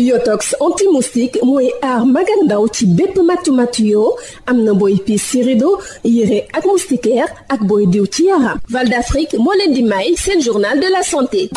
Yotox anti-moustique mooy aar mag ak ndaw ci bépp matu yoo am na booy piis ci rido yére ak moustiquaire ak booy diw ci yaram. Val d'Afrique moo leen di may seen journal de la santé.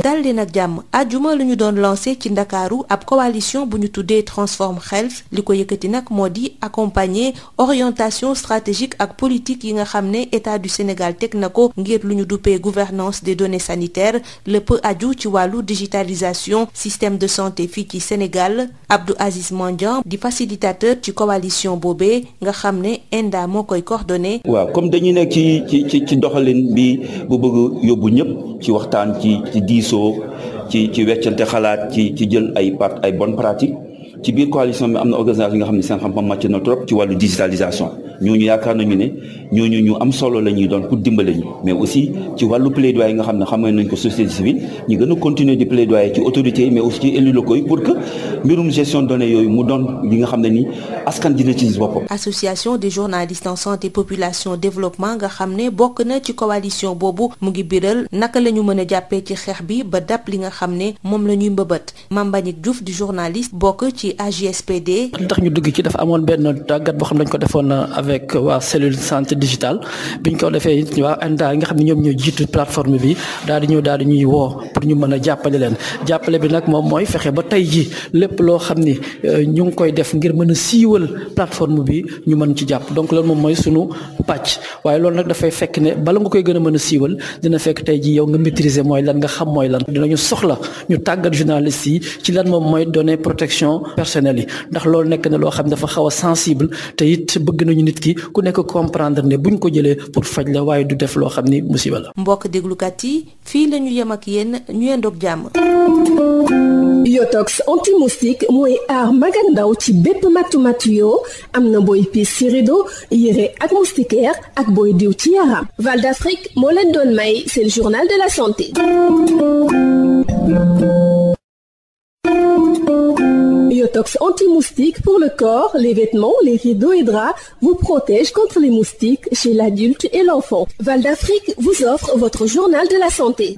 dal leen ak jàmm àjjuma lu ñu doon lancé ci ndakaaru ab coalition bu ñu tuddee Transform Health li ko yëkkati nag moo di accompagner orientation stratégique ak politique yi nga xam ne état du Sénégal teg na ko ngir lu ñu duppee gouvernance des données sanitaires lépp aju ci wàllu digitalisation système de santé fii ci Sénégal. Abdou Aziz Mandiang di facilitateur ci coalition boobee nga xam ne ENDA moo koy coordonné. waaw comme dañuy nekk ci doxalin bi bu bëgg yóbbu ñëpp ci waxtaan ci diisoo ci weccante xalaat ci jël ay bonne pratique ci biir coalition bi am na organisation yi nga xam ne seen xam-xam màcc na trop ci wàllu digitalisation ñooñu yaakaar nañu ne ñooñu ñu am solo la ñuy doon pour dimbale ñu mais aussi ci wàllu plaidoyer yi nga xam ne xamee nañ ko société civile ñu gën a continuer di plaidoyer ci autorités yi mais aussi ci élus locaux yi pour que mbirum gestion de données yooyu mu doon li nga xam ne ni askan dina ci gis boppam. association des journalistes en santé population développement nga xam ne bokk na ci coalition boobu mu ngi biral naka la ñu mën a jàppee ci xeex bi ba dab li nga xam ne moom la ñuy mbëbët Mame Mbagnick Diouf di journaliste bokk ci AJSPD. li tax ñu dugg ci dafa amoon benn tàggat boo xam ne dañ ko defoon avec waa cellule santé digitale biñ ko defee waa ENDA yi nga xam ne ñoom ñoo jiitu plateforme bi daal di ñuy woo pour ñu mën a jàppale leen jàppale bi nag moom mooy fexe ba tey ji lépp loo xam ni ñu ngi koy def ngir mën a siiwal plateforme bi ñu mën ci jàpp donc loolu moom mooy sunu pàcc waaye loolu nag dafay fekk ne bala nga koy gën a mën a siiwal dina fekk tey ji yow nga maîtriser mooy lan nga xam mooy lan dinañu soxla ñu tàggat journalistes yi ci lan moom mooy données protection personnelle yi ndax loolu nekk na loo xam ne dafa xaw a sensible te it bëgg nañu nit ki ku nekk comprendre ne buñ ko jëlee pour faj la waaye du def loo xam ni musiba la. mbokk déglukat yi fii la ñu yem ak yéen ñu yendoog jàmm. Yotox anti-moustique mooy aar mag ak ndaw ci bépp matu yoo am na booy piis ci rido yére ak moustiquaire ak booy diw ci yaram. Val d'Afrique moo leen doon may seen journal de la santé. Yotox anti-moustique pour le corps, les vêtements, les rideaux et draps vous protège contre les moustiques chez l'adulte et l'enfant. Val d'Afrique vous offre votre journal de la santé.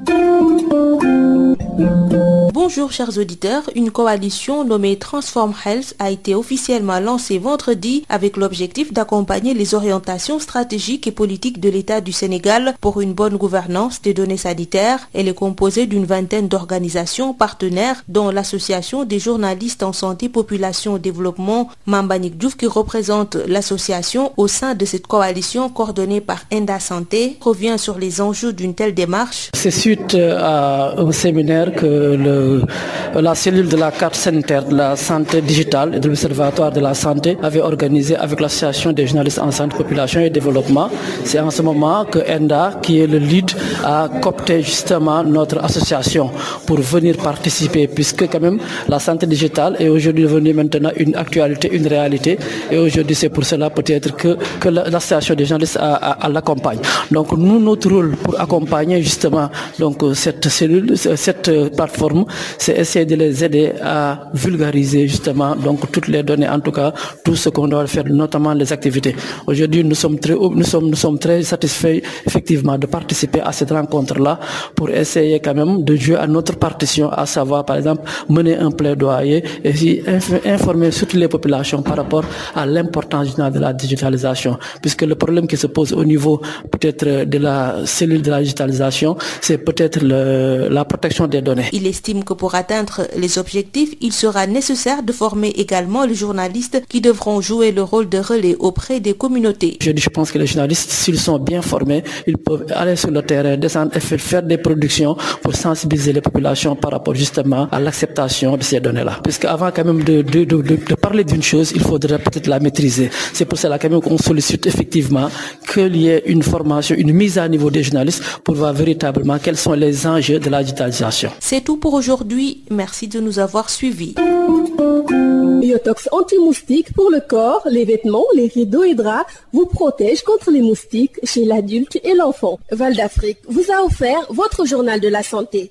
Bonjour chers auditeurs, une coalition nommée Transform Health a été officiellement lancée vendredi avec l'objectif d'accompagner les orientations stratégiques et politiques de l'État du Sénégal pour une bonne gouvernance des données sanitaires. Elle est composée d'une vingtaine d'organisations partenaires dont l'association des journalistes en santé population développement. Mame Mbagnick Diouf qui représente l'association au sein de cette coalition coordonnée par ENDA Santé revient sur les enjeux d'une telle démarche. C'est suite à un séminaire que la cellule de la carte sanitaire de la santé digitale et de l'Observatoire de la santé avait organisé avec l'association des journalistes en santé population et développement. C'est en ce moment que ENDA, qui est le lead, a coopté justement notre association pour venir participer puisque quand même la santé digitale est aujourd'hui devenue maintenant une actualité, une réalité et aujourd'hui c'est pour cela peut-être que l'association des journalistes l'accompagne. Donc nous, notre rôle pour accompagner justement donc cette cellule, cette plateforme, c'est essayer de les aider à vulgariser justement donc toutes les données, en tout cas tout ce qu'on doit faire, notamment les activités. Aujourd'hui, nous sommes très satisfaits effectivement de participer à cette rencontre-là pour essayer quand même de jouer à notre partition, à savoir par exemple mener un plaidoyer et aussi informer surtout les populations par rapport à l'importance de la digitalisation, puisque le problème qui se pose au niveau peut-être de la cellule de la digitalisation, c'est peut-être la protection des données. Il estime que pour atteindre les objectifs, il sera nécessaire de former également les journalistes qui devront jouer le rôle de relais auprès des communautés. Je pense que les journalistes, s'ils sont bien formés, ils peuvent aller sur le terrain, descendre et faire des productions pour sensibiliser les populations par rapport justement à l'acceptation de ces données-là. Puisque avant quand même de parler d'une chose, il faudrait peut-être la maîtriser. C'est pour cela quand même qu'on sollicite effectivement qu'il y ait une formation, une mise à niveau des journalistes pour voir véritablement quels sont les enjeux de la digitalisation. C'est tout pour aujourd'hui. Merci de nous avoir suivis. Yotox anti-moustique pour le corps, les vêtements, les rideaux et draps vous protège contre les moustiques chez l'adulte et l'enfant. Val d'Afrique vous a offert votre journal de la santé.